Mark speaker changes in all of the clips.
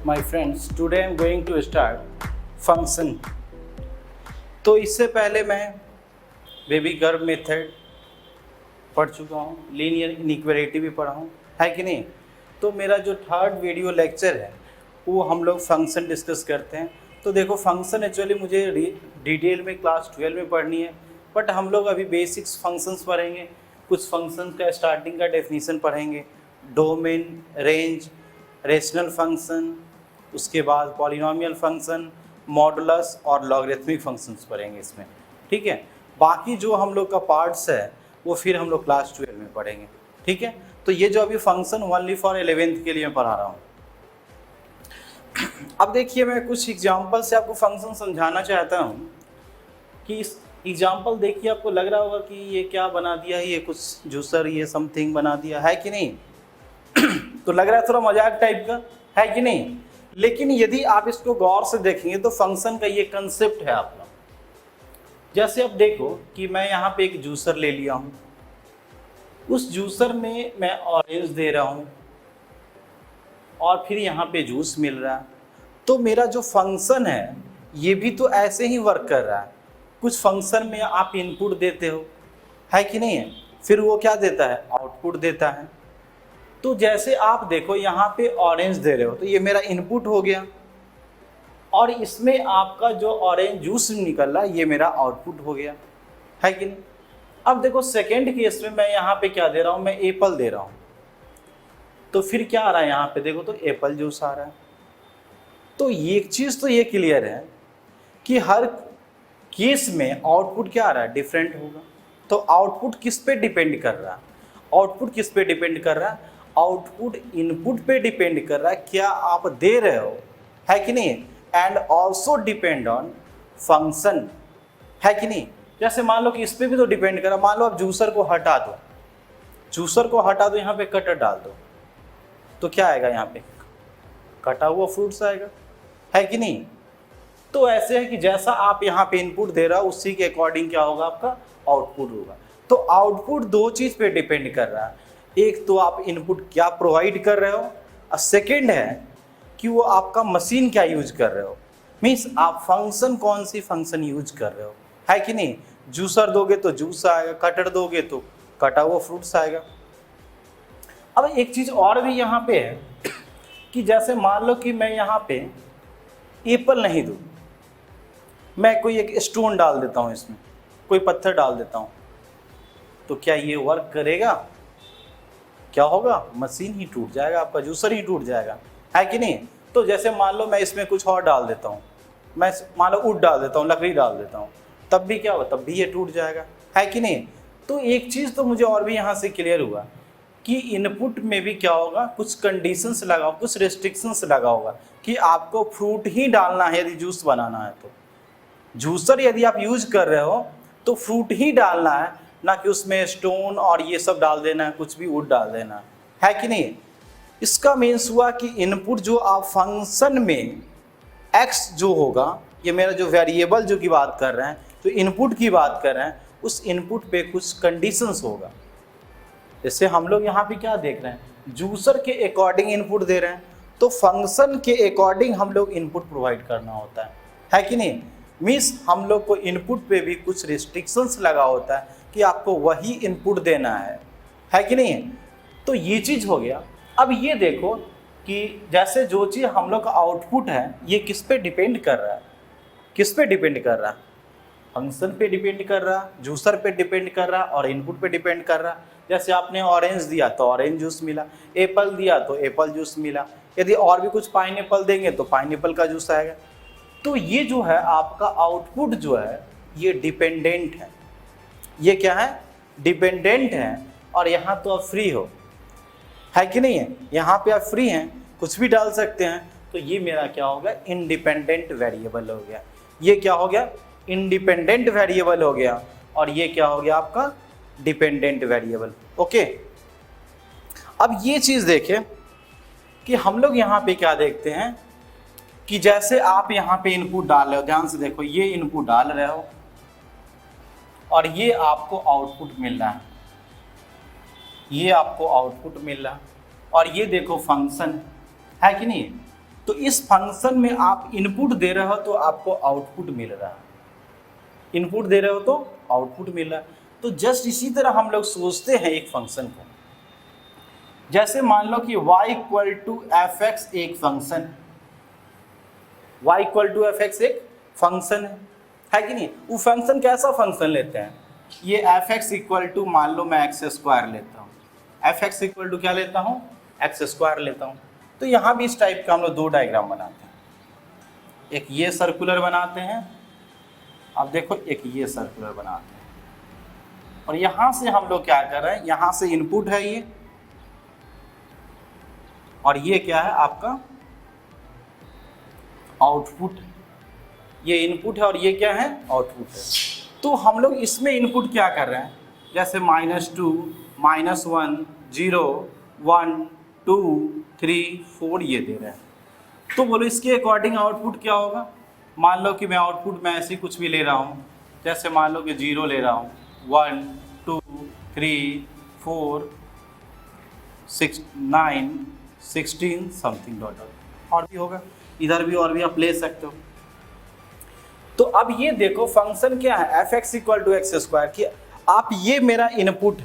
Speaker 1: My friends, today I am going to start function. तो इससे पहले मैं बेबी कर्व मेथड पढ़ चुका हूँ, लीनियर इनइक्वालिटी भी पढ़ा हूँ, है कि नहीं। तो मेरा जो थर्ड वीडियो लेक्चर है वो हम लोग फंक्शन डिस्कस करते हैं। तो देखो फंक्शन एक्चुअली मुझे डिटेल में क्लास 12 में पढ़नी है, बट हम लोग अभी बेसिक्स फंक्शंस पढ़ेंगे। कुछ फंक्शन का स्टार्टिंग का डेफिनेशन पढ़ेंगे, डोमेन, रेंज, रेशनल फंक्शन, उसके बाद पॉलिनोमियल फंक्शन, मॉडुलस और लॉगरिथमिक फंक्शंस पढ़ेंगे इसमें, ठीक है। बाकी जो हम लोग का पार्ट्स है वो फिर हम लोग क्लास 12 में पढ़ेंगे, ठीक है। तो ये जो अभी फंक्शन ओनली फॉर 11th के लिए मैं पढ़ा रहा हूँ। अब देखिए मैं कुछ एग्जाम्पल से आपको फंक्शन समझाना चाहता हूँ कि इस एग्जाम्पल देखिए आपको लग रहा होगा कि ये क्या बना दिया, ये कुछ जूसर ये समथिंग बना दिया है कि नहीं। तो लग रहा है थोड़ा मजाक टाइप का, है कि नहीं। लेकिन यदि आप इसको गौर से देखेंगे तो फंक्शन का ये कंसेप्ट है आपका। जैसे अब देखो कि मैं यहाँ पे एक जूसर ले लिया हूँ, उस जूसर में मैं ऑरेंज दे रहा हूँ और फिर यहाँ पे जूस मिल रहा है। तो मेरा जो फंक्शन है ये भी तो ऐसे ही वर्क कर रहा है। कुछ फंक्शन में आप इनपुट देते हो, है कि नहीं है, फिर वो क्या देता है, आउटपुट देता है। तो जैसे आप देखो यहाँ पे ऑरेंज दे रहे हो तो ये मेरा इनपुट हो गया और इसमें आपका जो ऑरेंज जूस निकल रहा है ये मेरा आउटपुट हो गया, है कि नहीं। अब देखो सेकेंड केस में मैं यहाँ पे क्या दे रहा हूँ, मैं एप्पल दे रहा हूँ, तो फिर क्या आ रहा है यहाँ पे देखो तो एप्पल जूस आ रहा है। तो एक चीज़ तो ये क्लियर है कि हर केस में आउटपुट क्या आ रहा है, डिफरेंट होगा। तो आउटपुट किस पे डिपेंड कर रहा है, आउटपुट किस पे डिपेंड कर रहा है, आउटपुट इनपुट पे डिपेंड कर रहा है, क्या आप दे रहे हो, है कि नहीं। And also depend on function, है कि नहीं। जैसे मान लो कि इस पे भी तो डिपेंड कर रहा है। मान लो आप जूसर को हटा दो, जूसर को हटा दो, यहाँ पे कटर डाल दो, तो क्या आएगा, यहाँ पे कटा हुआ फ्रूट्स आएगा, है कि नहीं। तो ऐसे है कि जैसा आप यहाँ पे इनपुट दे रहा हो उसी के अकॉर्डिंग क्या होगा, आपका आउटपुट होगा। तो आउटपुट दो चीज़ पे डिपेंड कर रहा है, एक तो आप इनपुट क्या प्रोवाइड कर रहे हो और सेकेंड है कि वो आपका मशीन क्या यूज कर रहे हो, मीन्स आप फंक्शन कौन सी फंक्शन यूज कर रहे हो, है कि नहीं। जूसर दोगे तो जूस आएगा, कटर दोगे तो कटा हुआ फ्रूट्स आएगा। अब एक चीज़ और भी यहाँ पे है कि जैसे मान लो कि मैं यहाँ पे एप्पल नहीं दूँ, मैं कोई एक स्टोन डाल देता हूँ, इसमें कोई पत्थर डाल देता हूँ, तो क्या ये वर्क करेगा, क्या होगा, मशीन ही टूट जाएगा, आपका जूसर ही टूट जाएगा, है कि नहीं। तो जैसे मान लो मैं इसमें कुछ और डाल देता हूँ, मैं मान लो ऊड डाल देता हूँ, लकड़ी डाल देता हूँ, तब भी क्या होगा, तब भी ये टूट जाएगा, है कि नहीं। तो एक चीज़ तो मुझे और भी यहाँ से क्लियर हुआ कि इनपुट में भी क्या होगा, कुछ कंडीशंस लगा, कुछ रेस्ट्रिक्शंस लगा होगा कि आपको फ्रूट ही डालना है यदि जूस बनाना है। तो जूसर यदि आप यूज कर रहे हो तो फ्रूट ही डालना है, ना कि उसमें स्टोन और ये सब डाल देना है, कुछ भी वुड डाल देना है कि नहीं। इसका मीन्स हुआ कि इनपुट जो आप फंक्शन में एक्स जो होगा, ये मेरा जो वेरिएबल जो की बात कर रहे हैं, जो इनपुट की बात कर रहे हैं, उस इनपुट पे कुछ कंडीशंस होगा। जैसे हम लोग यहाँ पे क्या देख रहे हैं, जूसर के अकॉर्डिंग इनपुट दे रहे हैं, तो फंक्शन के अकॉर्डिंग हम लोग इनपुट प्रोवाइड करना होता है कि नहीं। मीन्स हम लोग को इनपुट पे भी कुछ रिस्ट्रिक्शंस लगा होता है कि आपको वही इनपुट देना है कि नहीं। तो ये चीज़ हो गया। अब ये देखो कि जैसे जो चीज़ हम लोग का आउटपुट है ये किस पे डिपेंड कर रहा है, किस पे डिपेंड कर रहा है, फंक्शन पे डिपेंड कर रहा, जूसर पे डिपेंड कर रहा और इनपुट पे डिपेंड कर रहा। जैसे आपने ऑरेंज दिया तो ऑरेंज जूस मिला, एप्पल दिया तो एप्पल जूस मिला, यदि और भी कुछ पाइनएप्पल देंगे तो पाइनएप्पल का जूस आएगा। तो ये जो है आपका आउटपुट जो है ये डिपेंडेंट है, ये क्या है, डिपेंडेंट है। और यहाँ तो आप फ्री हो, है कि नहीं है, यहाँ पे आप फ्री हैं, कुछ भी डाल सकते हैं। तो ये मेरा क्या होगा, इंडिपेंडेंट वेरिएबल हो गया। ये क्या हो गया, इंडिपेंडेंट वेरिएबल हो गया, और ये क्या हो गया आपका, डिपेंडेंट वेरिएबल। ओके। अब ये चीज़ देखें कि हम लोग यहाँ पे क्या देखते हैं कि जैसे आप यहाँ पे इनपुट डाल रहे हो, ध्यान से देखो, ये इनपुट डाल रहे हो और ये आपको आउटपुट मिल रहा है, ये आपको आउटपुट मिल रहा है। और ये देखो फंक्शन है कि नहीं, तो इस फंक्शन में आप इनपुट दे रहे हो तो आपको आउटपुट मिल रहा है, इनपुट दे रहे हो तो आउटपुट मिल रहा है। तो जस्ट इसी तरह हम लोग सोचते हैं एक फंक्शन को, जैसे मान लो कि y equal to F X एक function, y equal to F X एक फंक्शन है कि नहीं। वो फंक्शन कैसा फंक्शन लेते हैं, ये एफ एक्स इक्वल टू मान लो मैं एक्स स्क्वायर लेता हूँ, एफ एक्स इक्वल टू क्या लेता हूँ, एक्स स्क्वायर लेता हूँ। तो यहाँ भी इस टाइप का हम लोग दो डायग्राम बनाते हैं, एक ये सर्कुलर बनाते हैं, अब देखो एक ये सर्कुलर बनाते हैं, और यहाँ से हम लोग क्या कर रहे हैं, यहाँ से इनपुट है ये, और ये क्या है आपका आउटपुट, ये इनपुट है और ये क्या है आउटपुट है। तो हम लोग इसमें इनपुट क्या कर रहे हैं, जैसे -2, -1, 0, 1, 2, 3, 4 ये दे रहे हैं। तो बोलो इसके अकॉर्डिंग आउटपुट क्या होगा। मान लो कि मैं आउटपुट में ऐसे कुछ भी ले रहा हूँ, जैसे मान लो कि 0 ले रहा हूँ, 1, 2, 3, 4, 6, 9, 16 समथिंग डॉट डॉट, और भी होगा, इधर भी और भी आप ले सकते हो। तो अब ये देखो फंक्शन क्या है, f x equal to x square की, आप ये मेरा इनपुट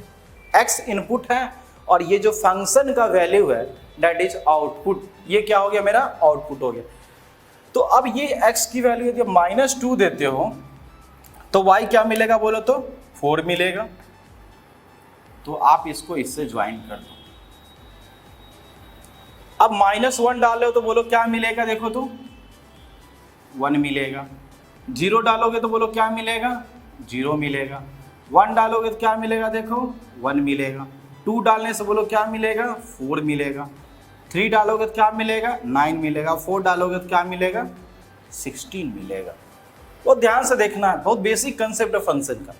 Speaker 1: x इनपुट है और ये जो फंक्शन का वैल्यू है दैट इज आउटपुट, ये क्या हो गया मेरा आउटपुट हो गया। तो अब ये x की वैल्यू यदि -2 देते हो तो y क्या मिलेगा बोलो तो 4 मिलेगा। तो आप इसको इससे ज्वाइन कर दो। अब -1 डाल रहे हो तो बोलो क्या मिलेगा, देखो तो 1 मिलेगा। 0 डालोगे तो बोलो क्या मिलेगा, 0 मिलेगा। 1 डालोगे तो क्या मिलेगा, देखो 1 मिलेगा। 2 डालने से बोलो क्या मिलेगा, 4 मिलेगा। 3 डालोगे तो क्या मिलेगा, 9 मिलेगा। 4 डालोगे तो क्या मिलेगा, 16 मिलेगा। वो ध्यान से देखना है, बहुत बेसिक कंसेप्ट है फंक्शन का।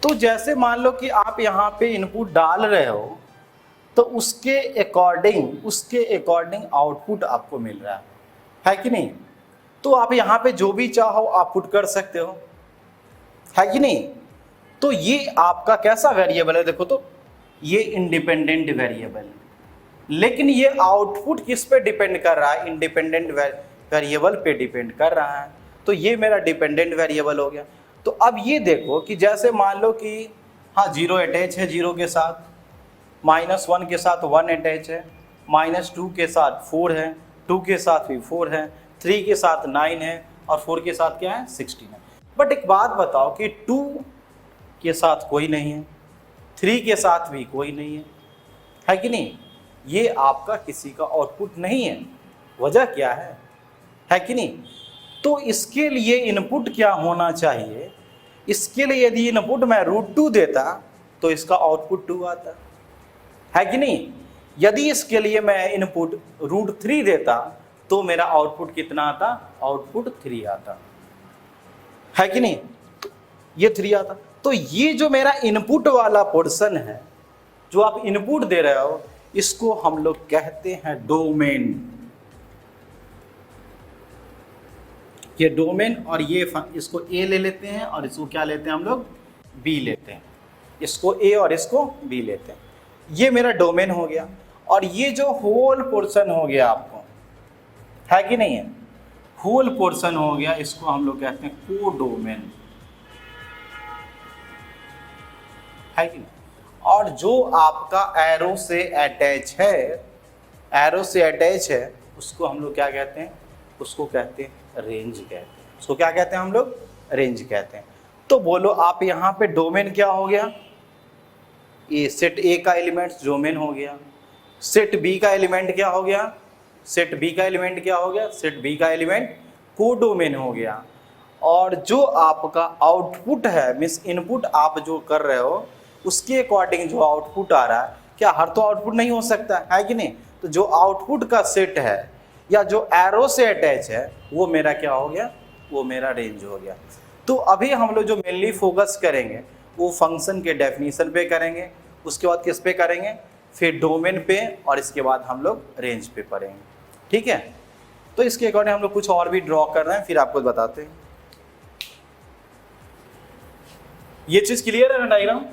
Speaker 1: तो जैसे मान लो कि आप यहाँ पे इनपुट डाल रहे हो तो उसके अकॉर्डिंग आउटपुट आपको मिल रहा है कि नहीं। तो आप यहाँ पे जो भी चाहो आप पुट कर सकते हो, है कि नहीं। तो ये आपका कैसा वेरिएबल है, देखो तो ये इंडिपेंडेंट वेरिएबल है, लेकिन ये आउटपुट किस पे डिपेंड कर रहा है, इंडिपेंडेंट वेरिएबल पे डिपेंड कर रहा है। तो ये मेरा डिपेंडेंट वेरिएबल हो गया। तो अब ये देखो कि जैसे मान लो कि हाँ 0 अटैच है 0 के साथ, -1 के साथ 1 अटैच है, -2 के साथ 4 है, 2 के साथ भी 4 है, 3 के साथ 9 है और 4 के साथ क्या है 16 है। बट एक बात बताओ कि 2 के साथ कोई नहीं है, 3 के साथ भी कोई नहीं है कि नहीं। ये आपका किसी का आउटपुट नहीं है। वजह क्या है कि नहीं। तो इसके लिए इनपुट क्या होना चाहिए, इसके लिए यदि इनपुट मैं √2 देता तो इसका आउटपुट 2 आता, है कि नहीं। यदि इसके लिए मैं इनपुट √3 देता तो मेरा आउटपुट कितना आता, आउटपुट 3 आता, है कि नहीं। ये 3 आता। तो ये जो मेरा इनपुट वाला पोर्शन है, जो आप इनपुट दे रहे हो, इसको हम लोग कहते हैं डोमेन। ये डोमेन, और ये इसको ए ले लेते हैं और इसको क्या लेते हैं हम लोग, बी लेते हैं। इसको ए और इसको बी लेते हैं। ये मेरा डोमेन हो गया। और ये जो होल पोर्शन हो गया आपको, है कि नहीं है, होल पोर्शन हो गया, इसको हम लोग कहते हैं कोडोमेन, है कि नहीं। और जो आपका एरो से अटैच है, उसको हम लोग क्या कहते हैं, उसको कहते हैं रेंज कहते हैं। उसको क्या कहते हैं हम लोग, रेंज कहते हैं। तो बोलो आप यहाँ पे डोमेन क्या हो गया, ये सेट ए का एलिमेंट्स डोमेन हो गया। सेट बी का एलिमेंट क्या हो गया, सेट बी का एलिमेंट क्या हो गया, सेट बी का एलिमेंट कोडोमेन हो गया। और जो आपका आउटपुट है, मीन्स इनपुट आप जो कर रहे हो, उसके अकॉर्डिंग जो आउटपुट आ रहा है, क्या हर तो आउटपुट नहीं हो सकता है कि नहीं। तो जो आउटपुट का सेट है या जो एरो से अटैच है, वो मेरा क्या हो गया, वो मेरा रेंज हो गया। तो अभी हम लोग जो मेनली फोकस करेंगे वो फंक्शन के डेफिनेशन पे करेंगे, उसके बाद किस पे करेंगे, फिर डोमेन पे, और इसके बाद हम लोग रेंज पे पढ़ेंगे, ठीक है। तो इसके अकॉर्डिंग हम लोग कुछ और भी ड्रॉ कर रहे हैं, फिर आपको बताते हैं। ये चीज़ क्लियर है ना डायग्राम।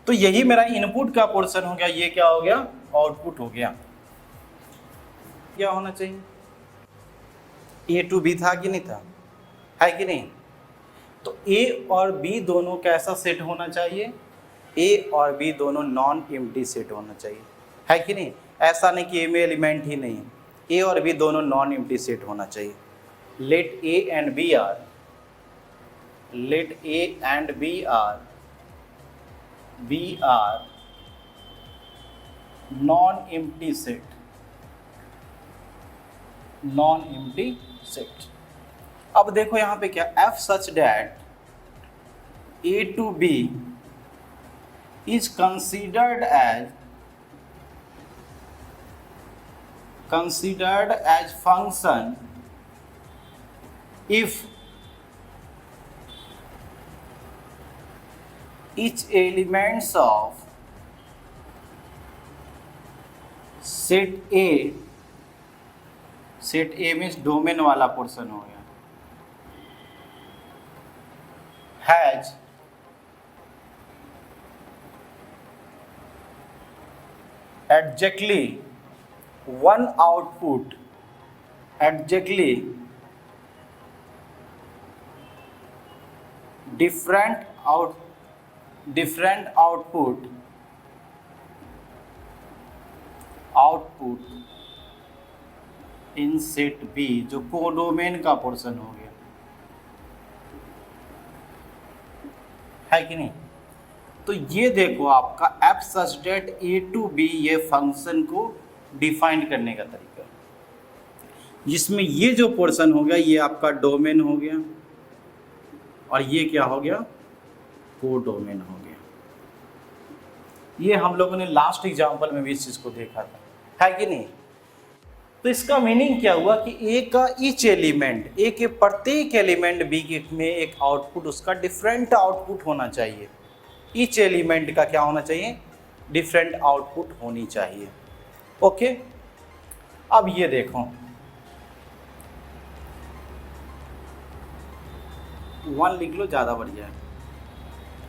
Speaker 1: तो यही मेरा इनपुट का पोर्शन हो गया, ये क्या हो गया, आउटपुट हो गया। क्या होना चाहिए, ए टू बी था कि नहीं था, है कि नहीं। तो ए और बी दोनों कैसा सेट होना चाहिए, ए और बी दोनों नॉन एम्प्टी सेट होना चाहिए, है कि नहीं। ऐसा नहीं कि ए में एलिमेंट ही नहीं है, ए और बी दोनों नॉन एम्प्टी सेट होना चाहिए। Let A and B are, let A and B are non empty set, non empty set. अब देखो यहां पे क्या, f such that A to B is considered as function if each elements of set A means domain वाला portion हो गया, has exactly one output, exactly different output in set B, जो codomain का पोर्शन हो गया, है कि नहीं। तो ये देखो आपका f such that A to B, ये फंक्शन को डिफाइन करने का तरीका, जिसमें ये जो पोर्शन हो गया ये आपका डोमेन हो गया और ये क्या हो गया, कोडोमेन हो गया। ये हम लोगों ने लास्ट एग्जांपल में भी इस चीज को देखा था, है कि नहीं। तो इसका मीनिंग क्या हुआ कि ए का ईच एलिमेंट, ए के प्रत्येक एलिमेंट बी में एक आउटपुट, उसका डिफरेंट आउटपुट होना चाहिए। ईच एलिमेंट का क्या होना चाहिए, डिफरेंट आउटपुट होनी चाहिए। ओके, अब ये देखो 1 लिख लो, ज़्यादा बढ़िया है,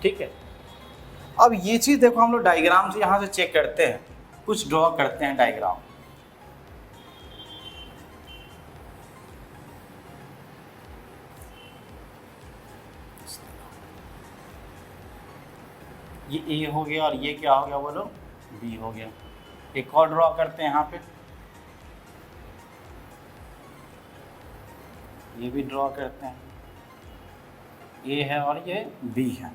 Speaker 1: ठीक है। अब ये चीज़ देखो, हम लोग डायग्राम से यहाँ से चेक करते हैं, कुछ ड्रॉ करते हैं डायग्राम। ये ए हो गया और ये क्या हो गया बोलो, बी हो गया। एक और ड्रॉ करते हैं यहाँ पे, ये भी ड्रॉ करते हैं, ए है और ये बी है।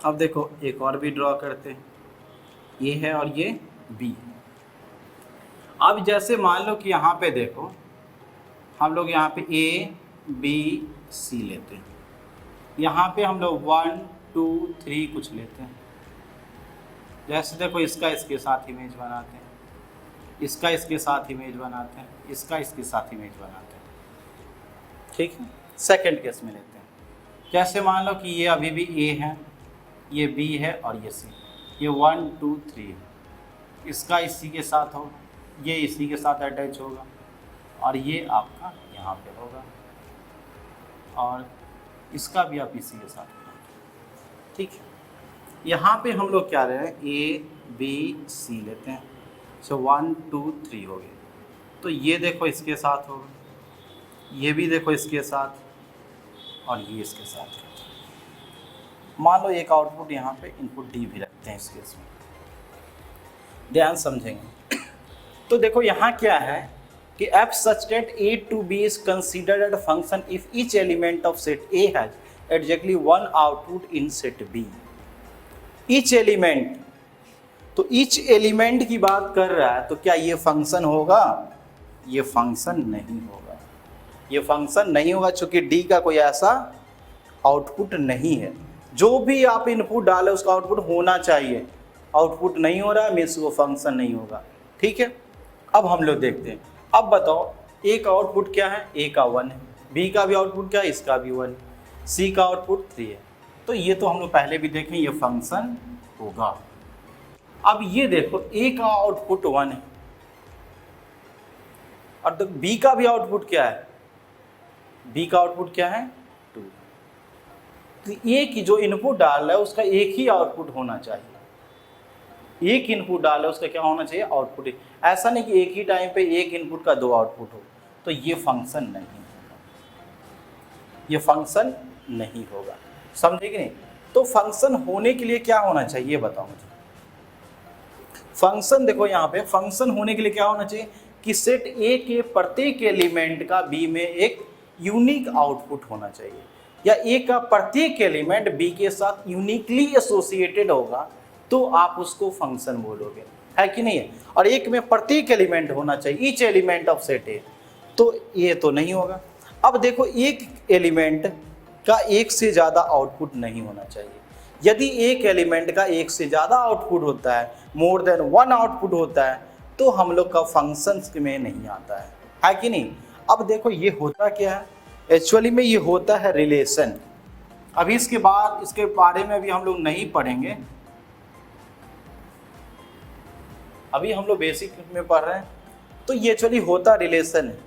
Speaker 1: अब देखो एक और भी ड्रॉ करते हैं, ये है और ये बी। अब जैसे मान लो कि यहाँ पे देखो, हम लोग यहाँ पे ए बी सी लेते हैं, यहाँ पे हम लोग 1 2 3 कुछ लेते हैं। जैसे देखो इसका इसके साथ इमेज बनाते हैं, इसका इसके साथ इमेज बनाते हैं, इसका इसके साथ इमेज बनाते हैं, ठीक है। सेकंड केस में लेते हैं, जैसे मान लो कि ये अभी भी ए है, ये बी है और ये सी, ये 1 2 3 है, इसका इसी के साथ हो, ये इसी के साथ अटैच होगा और ये आपका यहाँ पे होगा और इसका भी आप इसी के साथ होगा, ठीक है। यहाँ पे हम लोग क्या रहे हैं, ए बी सी लेते हैं, सो 1 2 3 हो गए। तो ये देखो इसके साथ होगा, ये भी देखो इसके साथ और ये इसके साथ। मान लो एक आउटपुट यहाँ पे इनपुट डी भी रखते हैं इस केस में, ध्यान समझेंगे। तो देखो यहाँ क्या है कि f such that A to B is considered at function if each element of set A has exactly one output in set B. Each element, तो ईच एलिमेंट की बात कर रहा है, तो क्या ये फंक्शन होगा, ये फंक्शन नहीं होगा, ये फंक्शन नहीं होगा, चूंकि डी का कोई ऐसा आउटपुट नहीं है। जो भी आप इनपुट डाले उसका आउटपुट होना चाहिए, आउटपुट नहीं हो रहा है मीन्स वो फंक्शन नहीं होगा, ठीक है। अब हम लोग देखते हैं, अब बताओ ए का आउटपुट क्या है, ए का 1 है, बी का भी आउटपुट क्या है, इसका भी 1, सी का आउटपुट 3 है। तो ये तो हम लोग पहले भी देखें, ये फंक्शन होगा। अब ये देखो ए का आउटपुट 1 है और तो बी का भी आउटपुट क्या है, बी का आउटपुट क्या है 2। तो ए की जो इनपुट डाल रहा है उसका एक ही आउटपुट होना चाहिए, एक इनपुट डाले उसका क्या होना चाहिए, आउटपुट। ऐसा नहीं कि एक ही टाइम पे एक इनपुट का दो आउटपुट हो, तो ये फंक्शन नहीं होगा, ये फंक्शन नहीं होगा, समझे कि नहीं। तो फंक्शन होने के लिए क्या होना चाहिए ये बताओ मुझे। फंक्शन देखो यहाँ पे, फंक्शन होने के लिए क्या होना चाहिए कि सेट ए के प्रत्येक एलिमेंट का बी में एक यूनिक आउटपुट होना चाहिए, या ए का प्रत्येक एलिमेंट बी के साथ यूनिकली एसोसिएटेड होगा तो आप उसको फंक्शन बोलोगे, है कि नहीं है। और एक में प्रत्येक एलिमेंट होना चाहिए, ईच एलिमेंट ऑफ सेट ए, तो ये तो नहीं होगा। अब देखो एक एलिमेंट का एक से ज़्यादा आउटपुट नहीं होना चाहिए। यदि एक एलिमेंट का एक से ज़्यादा आउटपुट होता है, मोर देन वन आउटपुट होता है, तो हम लोग का फंक्शंस में नहीं आता है कि नहीं। अब देखो ये होता क्या है, एक्चुअली में ये होता है रिलेशन। अभी इसके बाद इसके बारे में अभी हम लोग नहीं पढ़ेंगे, अभी हम लोग बेसिक में पढ़ रहे हैं। तो ये एक्चुअली होता रिलेशन है।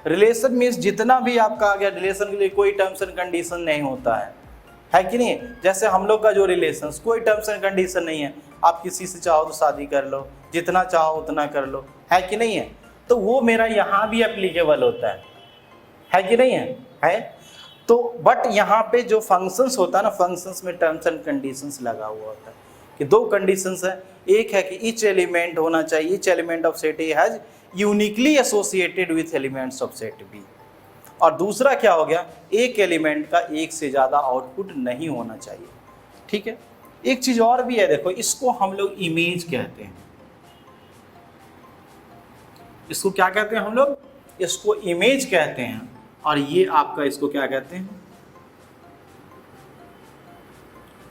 Speaker 1: रिलेशन मीन्स जितना भी आपका आ गया, रिलेशन के लिए कोई टर्म्स एंड कंडीशन नहीं होता है कि नहीं। जैसे हम लोग का जो रिलेशन, कोई टर्म्स एंड कंडीशन नहीं है, आप किसी से चाहो तो शादी कर लो, जितना चाहो उतना कर लो, है कि नहीं है। तो वो मेरा यहाँ भी एप्लीकेबल होता है कि नहीं है। तो बट यहाँ पे जो फंक्शंस होता है ना, फंक्शंस में टर्म्स एंड कंडीशंस लगा हुआ होता है कि दो कंडीशंस है। एक है कि ईच एलिमेंट होना चाहिए, each element of set A has uniquely associated with elements of set B. और दूसरा क्या हो गया, एक एलिमेंट का एक से ज़्यादा आउटपुट नहीं होना चाहिए, ठीक है। एक चीज़ और भी है, देखो इसको हम लोग इमेज कहते हैं। इसको क्या कहते हैं हम लोग, इसको इमेज कहते हैं। और ये आपका इसको क्या कहते हैं,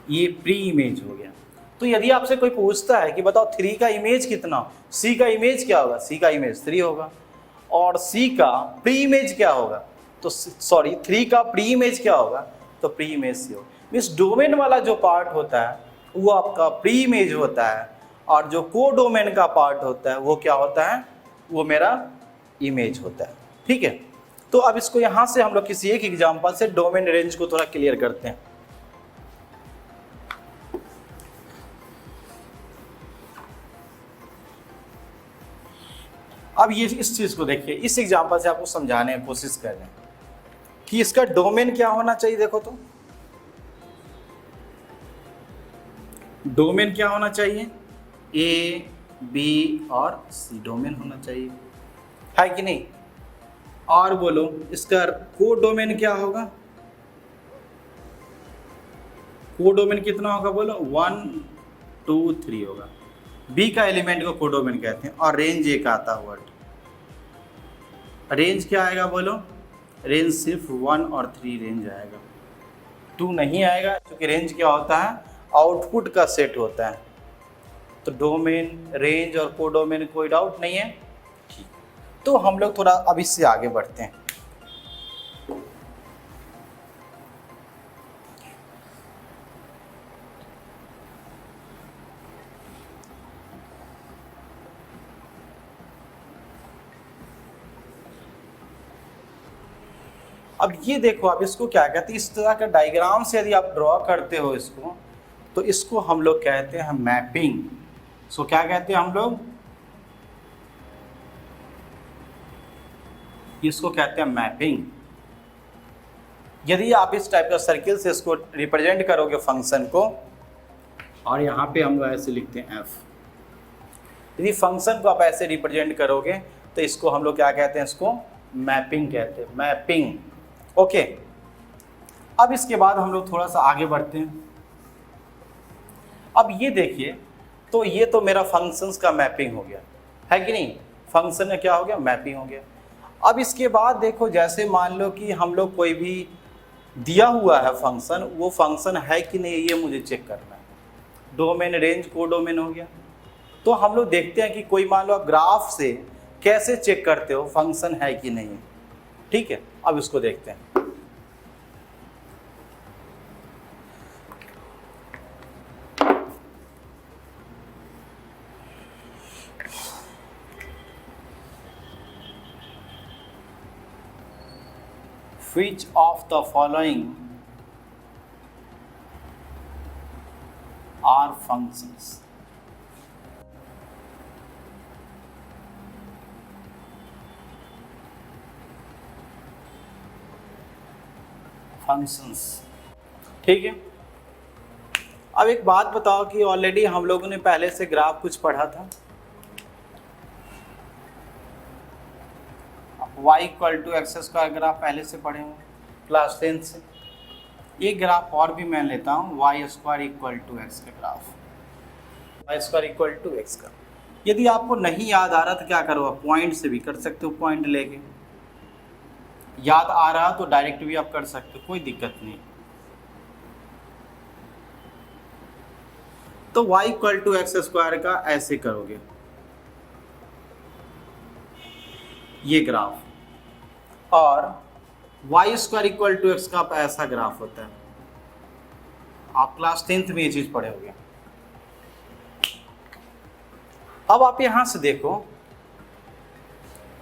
Speaker 1: ये प्री इमेज हो गया। तो यदि आपसे कोई पूछता है कि बताओ 3 का इमेज कितना, सी का इमेज क्या होगा, सी का इमेज 3 होगा, और सी का प्री इमेज क्या होगा, तो सॉरी 3 का प्री इमेज क्या होगा, तो प्री इमेज सी होगा। मीन्स डोमेन वाला जो पार्ट होता है वो आपका प्री इमेज होता है, और जो को डोमेन का पार्ट होता है वो क्या होता है, वो मेरा इमेज होता है, ठीक है। तो अब इसको यहाँ से हम लोग किसी एक एग्जाम्पल से डोमेन रेंज को थोड़ा क्लियर करते हैं। अब ये इस चीज़ को देखिए, इस एग्जाम्पल से आपको समझाने की कोशिश कर रहे हैं कि इसका डोमेन क्या होना चाहिए। देखो तो डोमेन क्या होना चाहिए, ए बी और सी डोमेन होना चाहिए, है कि नहीं। और बोलो इसका को डोमेन क्या होगा, को डोमेन कितना होगा, बोलो 1 2 3 होगा। बी का एलिमेंट को को डोमेन कहते हैं। और रेंज एक आता है वर्ड, रेंज क्या आएगा बोलो, रेंज सिर्फ 1 और 3 रेंज आएगा, 2 नहीं आएगा, क्योंकि रेंज क्या होता है, आउटपुट का सेट होता है। तो डोमेन, रेंज और को डोमेन कोई डाउट नहीं है, ठीक। तो हम लोग थोड़ा अब इससे आगे बढ़ते हैं। अब ये देखो, आप इसको क्या कहते हैं, इस तरह का डायग्राम से यदि आप ड्रॉ करते हो इसको, तो इसको हम लोग कहते हैं मैपिंग। इसको क्या कहते हैं हम लोग, इसको कहते हैं मैपिंग। यदि आप इस टाइप का सर्किल से इसको रिप्रेजेंट करोगे फंक्शन को, और यहाँ पे हम लोग ऐसे लिखते हैं एफ, यदि फंक्शन को आप ऐसे रिप्रेजेंट करोगे तो इसको हम लोग क्या कहते हैं, इसको मैपिंग कहते हैं, मैपिंग, ओके। अब इसके बाद हम लोग थोड़ा सा आगे बढ़ते हैं। अब ये देखिए, तो ये तो मेरा फंक्शंस का मैपिंग हो गया, है कि नहीं। फंक्शन में क्या हो गया, मैपिंग हो गया। अब इसके बाद देखो, जैसे मान लो कि हम लोग कोई भी दिया हुआ है फंक्शन, वो फंक्शन है कि नहीं ये मुझे चेक करना है। डोमेन, रेंज, को डोमेन हो गया। तो हम लोग देखते हैं कि कोई मान लो आप ग्राफ से कैसे चेक करते हो फंक्शन है कि नहीं, ठीक है। अब इसको देखते हैं। Which of the following are functions? Functions. ठीक है, अब एक बात बताओ कि ऑलरेडी हम लोगों ने पहले से ग्राफ कुछ पढ़ा था, y equal to x square graph पहले से पढ़े होंगे क्लास 10 से। एक ग्राफ और भी मैं लेता हूँ, Y square equal to x का graph, Y square equal to x का। यदि आपको नहीं याद आ रहा तो क्या करो, आप पॉइंट से भी कर सकते हो, पॉइंट लेके। याद आ रहा तो डायरेक्ट भी आप कर सकते हो, कोई दिक्कत नहीं। तो y equal to x square का ऐसे करोगे, ये ग्राफ, और y square equal to x का ऐसा ग्राफ होता है। आप क्लास 10th में ये चीज पढ़े होंगे। अब आप यहां से देखो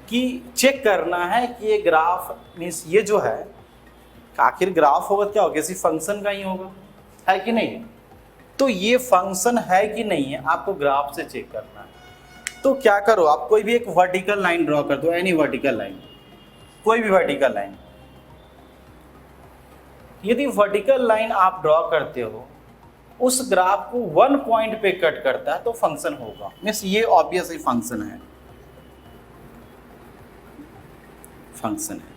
Speaker 1: कि चेक करना है कि ये ग्राफ मीन्स ये जो है, आखिर ग्राफ होगा क्या होगा, किसी फंक्शन का ही होगा, है कि नहीं। तो ये फंक्शन है कि नहीं है आपको ग्राफ से चेक करना है। तो क्या करो, आप कोई भी एक वर्टिकल लाइन ड्रॉ कर दो, एनी वर्टिकल लाइन, कोई भी वर्टिकल लाइन। यदि वर्टिकल लाइन आप ड्रॉ करते हो, उस ग्राफ को वन पॉइंट पे कट करता है तो फंक्शन होगा, मीन्स ये ऑब्वियस ही फंक्शन है, फंक्शन है।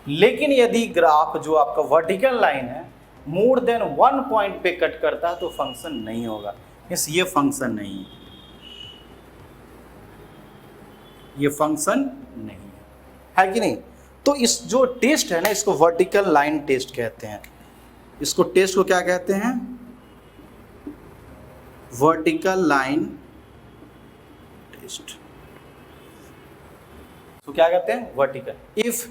Speaker 1: लेकिन यदि ग्राफ जो आपका वर्टिकल लाइन है मोर देन वन पॉइंट पे कट करता है तो फंक्शन नहीं होगा, मीन्स ये फंक्शन नहीं है, ये फंक्शन नहीं है कि नहीं। तो इस जो टेस्ट है ना, इसको वर्टिकल लाइन टेस्ट कहते हैं। इसको टेस्ट को क्या कहते हैं, वर्टिकल लाइन टेस्ट। तो क्या कहते हैं, vertical. If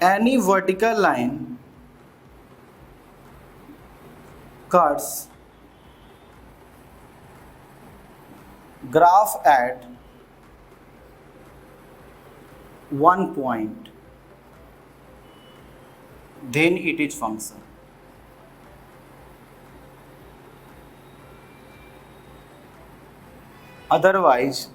Speaker 1: any vertical line cuts graph at one point, then it is function. Otherwise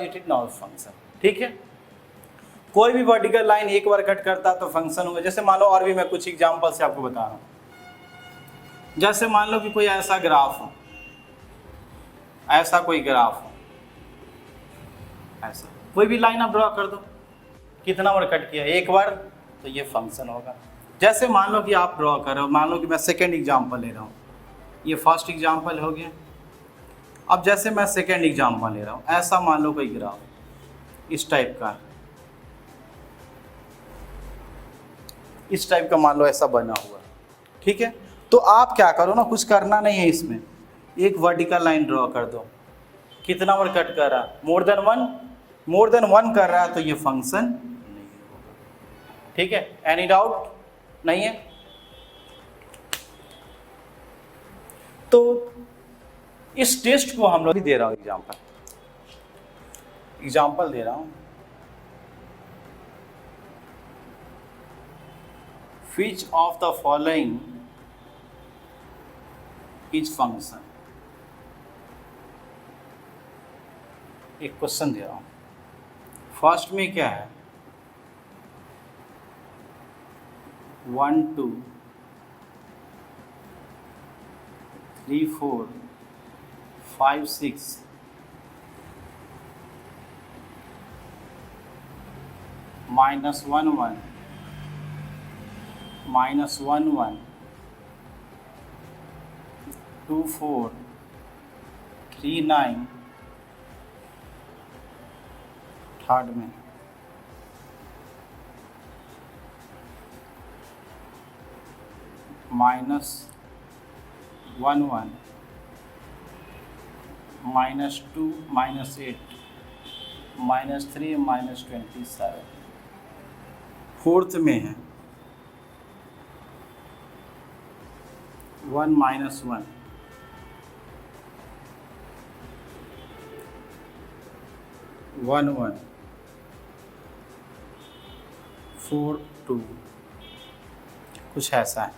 Speaker 1: it is not function. ठीक है, कोई भी वर्टिकल लाइन एक बार कट करता तो फंक्शन होगा। जैसे मान लो, और भी मैं कुछ एग्जांपल से आपको बता रहा हूँ। जैसे मान लो कि कोई ऐसा ग्राफ हो, ऐसा कोई ग्राफ हो, ऐसा कोई भी लाइन आप ड्रॉ कर दो, कितना बार कट किया, एक बार, तो ये फंक्शन होगा। जैसे मान लो कि आप ड्रॉ कर रहे हो, मान लो कि मैं सेकेंड एग्जाम्पल ले रहा हूँ, ये फर्स्ट एग्जाम्पल हो गया। अब जैसे मैं सेकेंड एग्जाम्पल ले रहा हूँ, ऐसा मान लो कोई ग्राफ इस टाइप का, इस टाइप का मान लो ऐसा बना हुआ। ठीक है, तो आप क्या करो ना, कुछ करना नहीं है इसमें, एक वर्टिकल लाइन ड्रॉ कर दो। कितना बार कट कर रहा, मोर देन वन कर रहा है तो ये फंक्शन नहीं होगा। ठीक है, एनी डाउट नहीं है। तो इस टेस्ट को हम लोग भी दे रहा हूं, एग्जाम्पल दे रहा हूं। Which of the following is function? एक क्वेश्चन दे रहा हूं। फर्स्ट में क्या है, 1 2 3 4 5 6 -1 1 -1 1 2 4 3 9, थर्ड में -1 1 -2 -8 -3 -27, फोर्थ में है 1 -1 1 1 4 2, कुछ ऐसा है।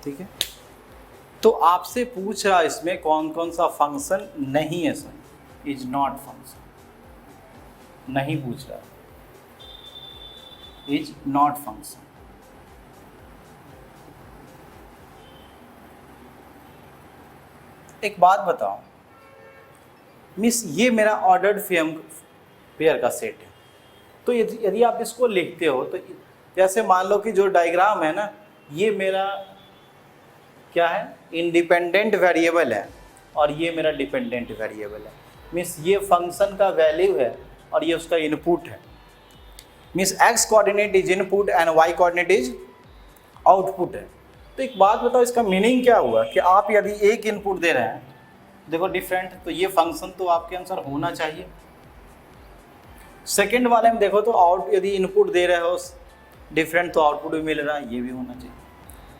Speaker 1: ठीक है। तो आपसे पूछ रहा इसमें कौन कौन सा फंक्शन नहीं है सर, इज नॉट फंक्शन, नहीं पूछ रहा, इज नॉट फंक्शन। एक बात बताओ मिस, ये मेरा ऑर्डर्ड पेयर का सेट है, तो यदि आप इसको लिखते हो तो जैसे मान लो कि जो डायग्राम है ना, ये मेरा क्या है, इंडिपेंडेंट वेरिएबल है और ये मेरा डिपेंडेंट वेरिएबल है। मीन्स ये फंक्शन का वैल्यू है और ये उसका इनपुट है। Means x coordinate is input and y coordinate is output है। तो एक बात बताओ, इसका मीनिंग क्या हुआ कि आप यदि एक इनपुट दे रहे हैं, देखो डिफरेंट, तो ये फंक्शन तो आपके अनुसार होना चाहिए। सेकंड वाले में देखो तो आउट, यदि इनपुट दे रहे हो डिफरेंट तो आउटपुट भी मिल रहा है, ये भी होना चाहिए,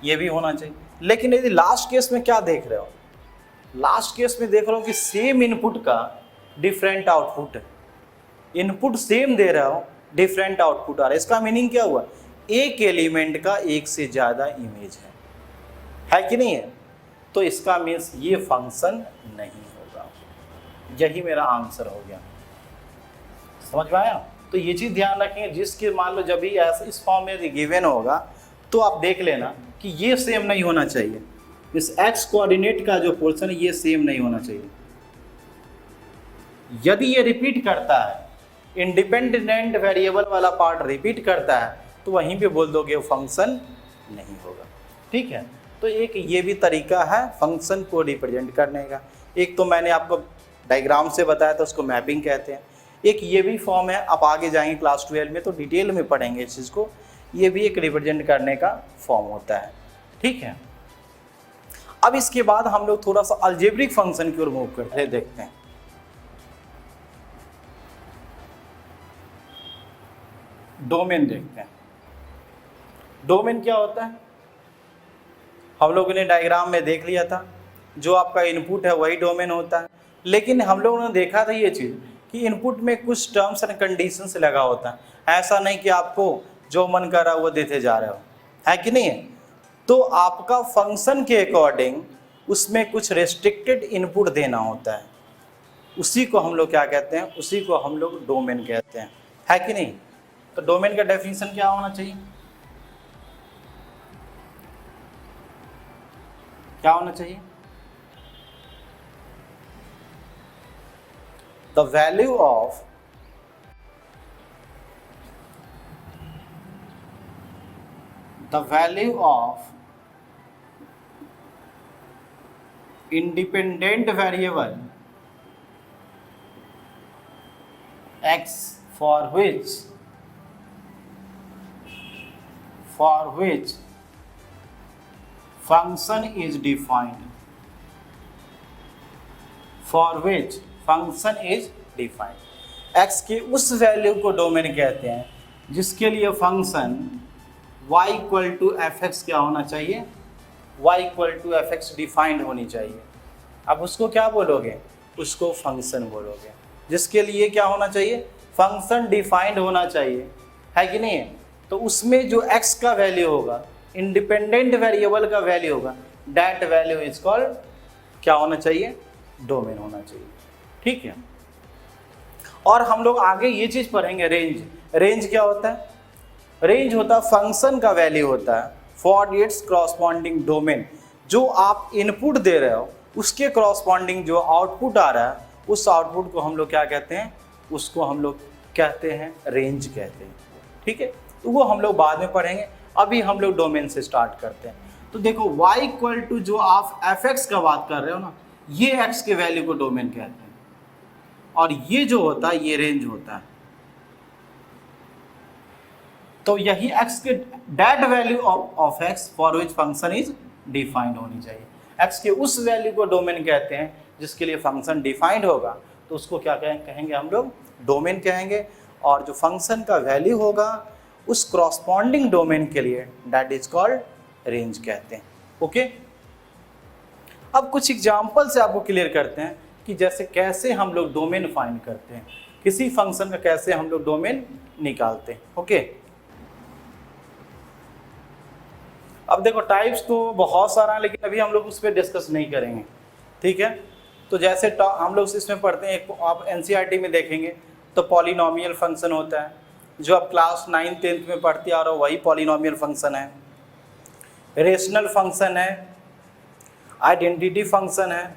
Speaker 1: ये भी होना चाहिए। लेकिन यदि लास्ट केस में क्या देख रहे हो, लास्ट केस में देख रहे हो कि सेम इनपुट का डिफरेंट आउटपुट है, इनपुट सेम दे रहे हो, डिफरेंट आउटपुट आ रहा है। इसका मीनिंग क्या हुआ, एक एलिमेंट का एक से ज़्यादा इमेज है कि नहीं है? तो इसका मीन्स ये फंक्शन नहीं होगा। यही मेरा आंसर हो गया, समझ में आया? तो ये चीज़ ध्यान रखेंगे, जिसके मान लो जब भी ऐसा इस फॉर्म में गिवन होगा तो आप देख लेना कि ये सेम नहीं होना चाहिए, इस एक्स कोऑर्डिनेट का जो पोर्शन है ये सेम नहीं होना चाहिए। यदि ये रिपीट करता है, इंडिपेंडेंट वेरिएबल वाला पार्ट रिपीट करता है, तो वहीं पे बोल दोगे फंक्शन नहीं होगा। ठीक है, तो एक ये भी तरीका है फंक्शन को रिप्रेजेंट करने का। एक तो मैंने आपको डायग्राम से बताया था, उसको मैपिंग कहते हैं। एक ये भी फॉर्म है, आप आगे जाएंगे क्लास 12 में तो डिटेल में पढ़ेंगे इस चीज़ को। ये भी एक रिप्रेजेंट करने का फॉर्म होता है। ठीक है, अब इसके बाद हम लोग थोड़ा सा अलजेब्रिक फंक्शन की ओर मूव करते हैं, देखते हैं। डोमेन देखते हैं। डोमेन क्या होता है, हम लोगों ने डायग्राम में देख लिया था, जो आपका इनपुट है वही डोमेन होता है। लेकिन हम लोगों ने देखा था ये चीज़ कि इनपुट में कुछ टर्म्स एंड कंडीशंस लगा होता है। ऐसा नहीं कि आपको जो मन कर रहा है वो देते जा रहे हो, है कि नहीं है? तो आपका फंक्शन के अकॉर्डिंग उसमें कुछ रेस्ट्रिक्टेड इनपुट देना होता है, उसी को हम लोग क्या कहते हैं, उसी को हम लोग डोमेन कहते हैं, है कि नहीं? तो डोमेन का डेफिनेशन क्या होना चाहिए, क्या होना चाहिए? The value of independent variable x for which function is defined, x के उस वैल्यू को डोमेन कहते हैं जिसके लिए function y equal to F x क्या होना चाहिए, y equal to F x defined होनी चाहिए। अब उसको क्या बोलोगे, उसको फंक्शन बोलोगे, जिसके लिए क्या होना चाहिए, फंक्शन डिफाइंड होना चाहिए, है कि नहीं है? तो उसमें जो x का वैल्यू होगा, इंडिपेंडेंट वेरिएबल का वैल्यू होगा, दैट वैल्यू इज कॉल्ड क्या होना चाहिए, डोमेन होना चाहिए। ठीक है, और हम लोग आगे ये चीज़ पढ़ेंगे, रेंज क्या होता है? रेंज होता है फंक्शन का वैल्यू होता है फॉर इट्स क्रॉसपॉन्डिंग डोमेन। जो आप इनपुट दे रहे हो उसके क्रॉसपॉन्डिंग जो आउटपुट आ रहा है, उस आउटपुट को हम लोग क्या कहते हैं, उसको हम लोग कहते हैं रेंज कहते हैं। ठीक है, तो वो हम लोग बाद में पढ़ेंगे, अभी हम लोग डोमेन से स्टार्ट करते हैं। तो देखो y इक्वल टू जो आप एफ एक्स का बात कर रहे हो ना, ये x के वैल्यू को डोमेन कहते हैं, और ये जो होता है ये रेंज होता है। तो यही x के that value of x for which function is defined होनी चाहिए। x के उस वैल्यू को डोमेन कहते हैं जिसके लिए फंक्शन डिफाइंड होगा, तो उसको क्या कहेंगे हम लोग, डोमेन कहेंगे। और जो फंक्शन का वैल्यू होगा उस क्रॉसपॉन्डिंग डोमेन के लिए दैट इज कॉल्ड रेंज कहते हैं। ओके, अब कुछ एग्जाम्पल से आपको क्लियर करते हैं कि जैसे कैसे हम लोग डोमेन फाइंड करते हैं, किसी फंक्शन का कैसे हम लोग डोमेन निकालते हैं। ओके, अब देखो टाइप्स तो बहुत सारा है, लेकिन अभी हम लोग उस पर डिस्कस नहीं करेंगे, ठीक है। तो जैसे हम लोग इसमें पढ़ते हैं, आप एनसीईआरटी में देखेंगे तो पॉलिनोमियल फंक्शन होता है, जो आप क्लास 9th 10th में पढ़ते आ रहे हो वही पॉलिनोमियल फंक्शन है। रेशनल फंक्शन है, आइडेंटिटी फंक्शन है,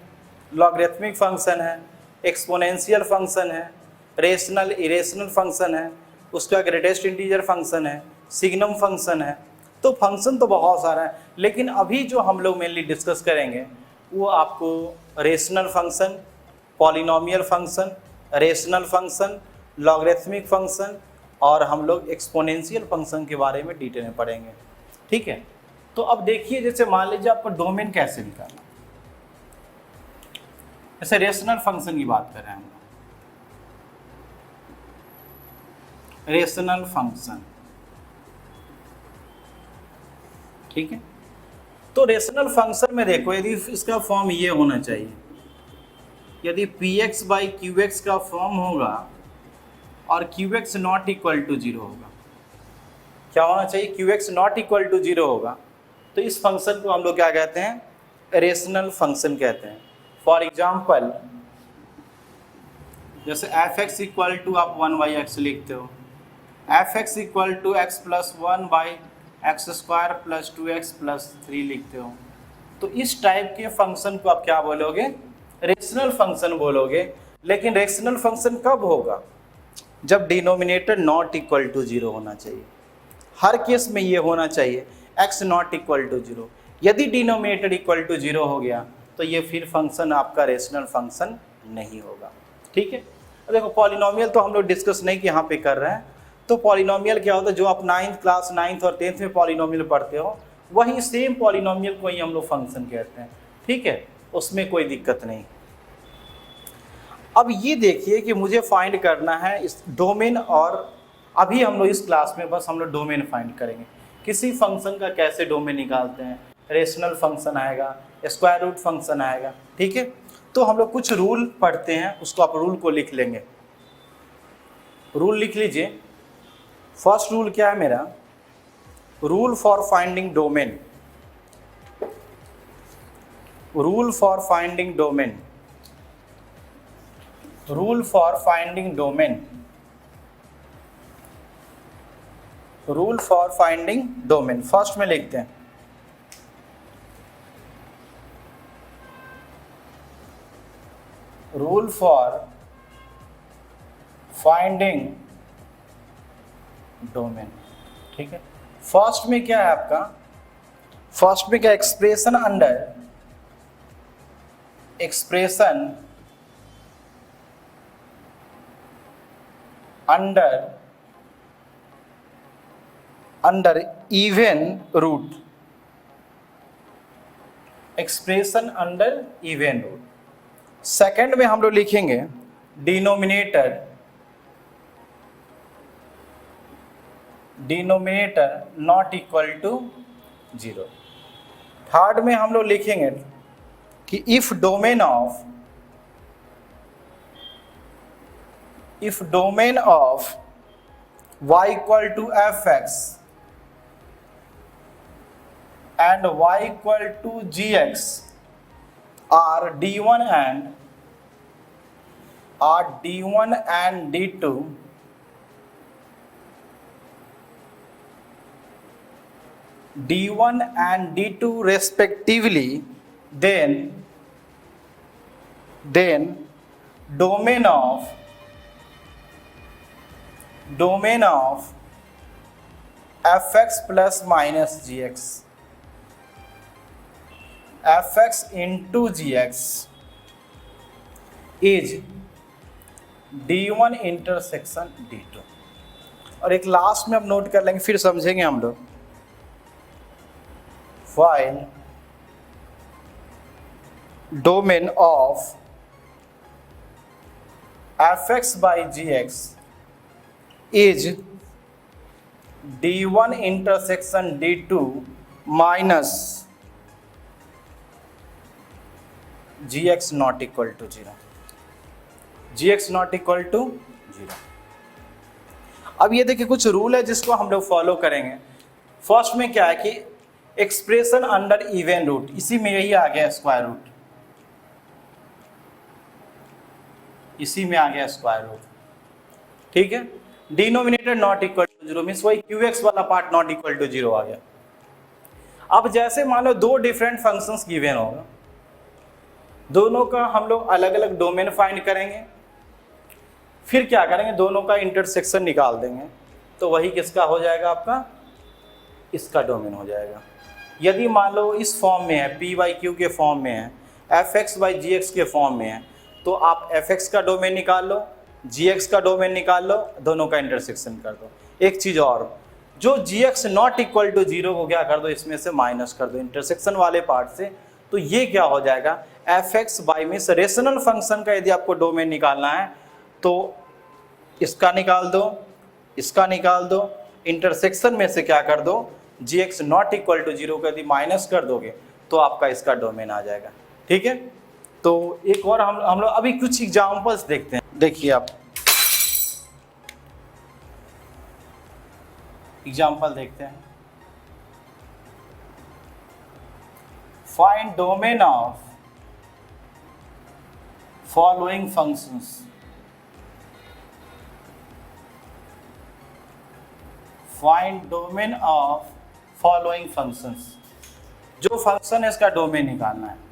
Speaker 1: लॉगरिथमिक फंक्शन है, एक्सपोनेंशियल फंक्शन है, रेशनल इरेशनल फंक्शन है, उसका ग्रेटेस्ट इंटीजर फंक्शन है, सिग्नम फंक्शन है। तो फंक्शन तो बहुत सारा है, लेकिन अभी जो हम लोग मेनली डिस्कस करेंगे वो आपको rational function, polynomial function, rational function, logarithmic function और हम लोग एक्सपोनेंशियल फंक्शन के बारे में डिटेल में पढ़ेंगे, ठीक है। तो अब देखिए, जैसे मान लीजिए आपको डोमेन कैसे निकालना, जैसे रेशनल फंक्शन की बात कर रहे हैं हम, रेशनल फंक्शन, ठीक है। तो रेशनल फंक्शन में देखो, यदि इसका फॉर्म ये होना चाहिए, यदि px/qx का फॉर्म होगा और qx नॉट इक्वल टू 0 होगा, क्या होना चाहिए, qx नॉट इक्वल टू 0 होगा, तो इस फंक्शन को हम लोग क्या कहते हैं, रेशनल फंक्शन कहते हैं। फॉर एग्जाम्पल, जैसे fx इक्वल टू आप 1/x लिखते हो, fx equal to x plus 1/x² plus 2x plus 3 लिखते हो, तो इस टाइप के फंक्शन को आप क्या बोलोगे, रेशनल फंक्शन बोलोगे। लेकिन रेशनल फंक्शन कब होगा, जब डिनोमिनेटर नॉट इक्वल टू 0 होना चाहिए। हर केस में ये होना चाहिए x नॉट इक्वल टू 0। यदि डिनोमिनेटर इक्वल टू 0 हो गया तो ये फिर फंक्शन आपका रेशनल फंक्शन नहीं होगा, ठीक है। अब देखो पॉलिनोमियल तो हम लोग डिस्कस नहीं कि यहाँ पे कर रहे हैं। तो पॉलिनोमियल क्या होता है, जो आप 9th क्लास 9th और 10th में पॉलिनोमियल पढ़ते हो, वही सेम पॉलिनोमियल को ही हम लोग फंक्शन कहते हैं, ठीक है, उसमें कोई दिक्कत नहीं। अब ये देखिए कि मुझे फाइंड करना है इस डोमेन, और अभी हम लोग इस क्लास में बस हम लोग डोमेन फाइंड करेंगे। किसी फंक्शन का कैसे डोमेन निकालते हैं, रेशनल फंक्शन आएगा, स्क्वायर रूट फंक्शन आएगा, ठीक है। तो हम लोग कुछ रूल पढ़ते हैं, उसको आप रूल को लिख लेंगे। रूल लिख लीजिए। फर्स्ट रूल क्या है मेरा, rule for finding domain, rule for finding domain, rule for finding domain, rule for finding domain. First में लिखते हैं, रूल फॉर फाइंडिंग डोमेन, ठीक है। फर्स्ट में क्या है आपका, फर्स्ट में क्या, expression under, expression under even root, expression under even root. Second में हम लोग लिखेंगे denominator, denominator not equal to 0। Third में हम लोग लिखेंगे कि if domain of y equal to fx and y equal to gx are d1 and d2 d1 and d2 respectively, then domain of fx plus minus gx, fx into gx is d1 intersection d2। और एक last में हम note कर लेंगे, फिर समझेंगे हम लोग। while domain of fx by gx is d1 intersection d2 minus gx not equal to 0, gx not equal to 0। अब ये देखिए कुछ रूल है जिसको हम लोग फॉलो करेंगे। फर्स्ट में क्या है कि एक्सप्रेशन अंडर इवन रूट, इसी में यही आ गया स्क्वायर रूट, इसी में आ गया स्क्वायर रूट, ठीक है। Denominator not equal to zero means वही क्यूएक्स वाला part not equal to zero आ गया। अब जैसे मान लो दो डिफरेंट फंक्शंस गिवन होगा, दोनों का हम लोग अलग अलग डोमेन फाइंड करेंगे, फिर क्या करेंगे, दोनों का इंटरसेक्शन निकाल देंगे, तो वही किसका हो जाएगा, आपका इसका डोमेन हो जाएगा। यदि मान लो इस फॉर्म में है, पी बाई क्यू के फॉर्म में है, f x by g x के फॉर्म में है, तो आप एफ एक्स का डोमेन निकाल लो, जी एक्स का डोमेन निकाल लो, दोनों का इंटरसेक्शन कर दो। एक चीज़ और, जो G X not equal to zero को क्या कर दो, इसमें से माइनस कर दो इंटरसेक्शन वाले पार्ट से, तो ये क्या हो जाएगा, F x by means rational function का यदि आपको डोमेन निकालना है तो इसका निकाल दो, इसका निकाल दो, इंटरसेक्शन में से क्या कर दो, G X not equal to zero को यदि माइनस कर दोगे तो आपका इसका डोमेन आ जाएगा, ठीक है। तो एक और हम लोग अभी कुछ एग्जांपल्स देखते हैं, देखिए आप एग्जांपल देखते हैं। Find domain of following functions, find domain of following functions, जो फंक्शन है इसका डोमेन निकालना है।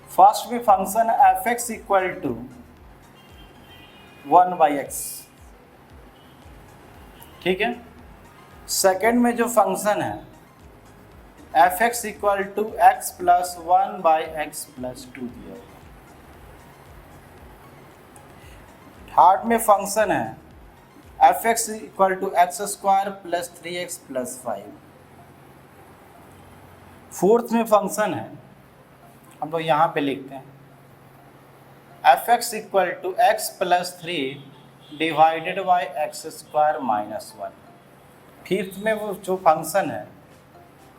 Speaker 1: फर्स्ट में function f x equal to 1/x, ठीक है। सेकेंड में जो फंक्शन है f x equal to x plus 1/x plus 2 दिया हुआ। थर्ड में फंक्शन है f x equal to x square plus 3x plus 5। Fourth में फंक्शन है, हम लोग यहाँ पे लिखते हैं f x equal to x plus 3 divided by x square minus 1। Fifth में वो जो फंक्शन है